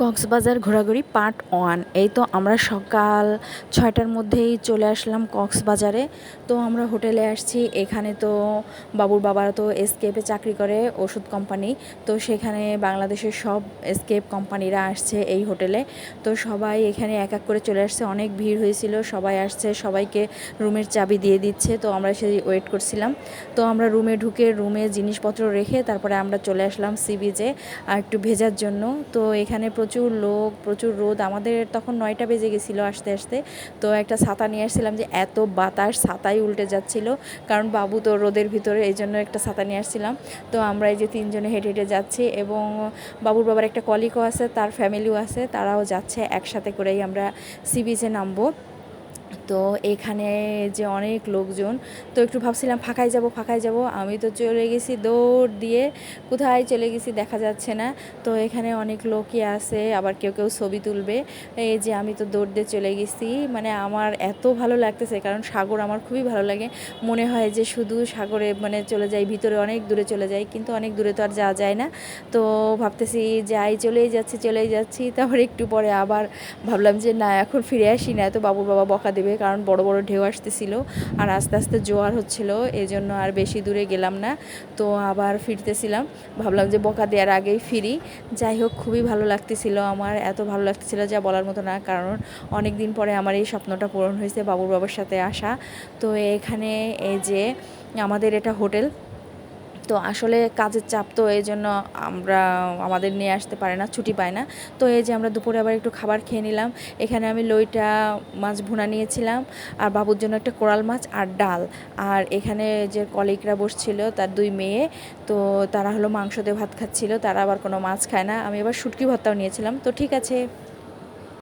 কক্সবাজার ঘোরাঘুরি পার্ট 1। এই তো আমরা সকাল 6টার মধ্যেই চলে আসলাম কক্সবাজারে। তো আমরা হোটেলে আসছি। এখানে তো বাবুর বাবারা তো এসকেপে চাকরি করে, ওষুধ কোম্পানি। তো সেখানে বাংলাদেশের সব এসকেপ কোম্পানিরা আসছে এই হোটেলে। তো সবাই এখানে এক এক করে চলে আসছে, অনেক ভিড় হয়েছিল, সবাই আসছে, সবাইকে রুমের চাবি দিয়ে দিচ্ছে। তো আমরা সেই ওয়েট করছিলাম। তো আমরা রুমে ঢুকে রুমে জিনিসপত্র রেখে তারপরে আমরা চলে আসলাম সি বিচে আর একটু ভেজার জন্য। তো এখানে প্রচুর লোক, প্রচুর রোদ। আমাদের তখন 9টা বেজে গেছিলো আসতে আসতে। তো একটা ছাতা নিয়ে আসছিলাম, যে এত বাতাস, ছাতাই উল্টে যাচ্ছিল, কারণ বাবু তো রোদের ভিতরে, এই জন্য একটা ছাতা নিয়ে আসছিলাম। তো আমরা এই যে 3জনে হেঁটে হেঁটে যাচ্ছি, এবং বাবুর বাবার একটা কলিগও আছে, তার ফ্যামিলিও আছে, তারাও যাচ্ছে। একসাথে করেই আমরা সি বিচে নামবো। তো এখানে যে অনেক লোকজন, তো একটু ভাবছিলাম ফাঁকায় যাব ফাঁকায় যাব, আমি তো চলে গেছি দৌড় দিয়ে, কোথায় চলে গেছি দেখা যাচ্ছে না। তো এখানে অনেক লোকই আছে, আবার কেউ কেউ ছবি তুলবে। এই যে আমি তো দৌড় দিয়ে চলে গেছি, মানে আমার এত ভালো লাগতেছে, কারণ সাগর আমার খুবই ভালো লাগে। মনে হয় যে শুধু সাগরে মানে চলে যাই, ভিতরে অনেক দূরে চলে যাই, কিন্তু অনেক দূরে তো আর যাওয়া যায় না। তো ভাবতেছি যাই, চলেই যাচ্ছি। তারপর একটু পরে আবার ভাবলাম যে না, এখন ফিরে আসি, না তো বাবুর বাবা বকা দেবে, কারণ বড় বড় ঢেউ আসতেছিল আর আস্তে আস্তে জোয়ার হচ্ছিল, এই জন্য আর বেশি দূরে গেলাম না। তো আবার ফিরতেছিলাম, ভাবলাম যে বকা দেওয়ার আগেই ফিরি। যাই হোক, খুবই ভালো লাগতেছিল, আমার এত ভালো লাগতেছিল যা বলার মতো না, কারণ অনেক দিন পরে আমার এই স্বপ্নটা পূরণ হয়েছে, বাবুর বাবার সাথে আসা। তো এখানে এই যে আমাদের এটা হোটেল। তো আসলে কাজের চাপ, তো এই জন্য আমাদের নিয়ে আসতে পারে না, ছুটি পায় না। তো এই যে আমরা দুপুরে আবার একটু খাবার খেয়ে নিলাম। এখানে আমি লইটা মাছ ভুনা নিয়েছিলাম, আর বাবুর জন্য একটা কোরাল মাছ আর ডাল। আর এখানে যে কলিগরা বসছিল, তার 2 মেয়ে, তো তারা হলো মাংস দিয়ে ভাত খাচ্ছিল, তারা আবার কোনো মাছ খায় না। আমি আবার শুটকি ভর্তাও নিয়েছিলাম। তো ঠিক আছে।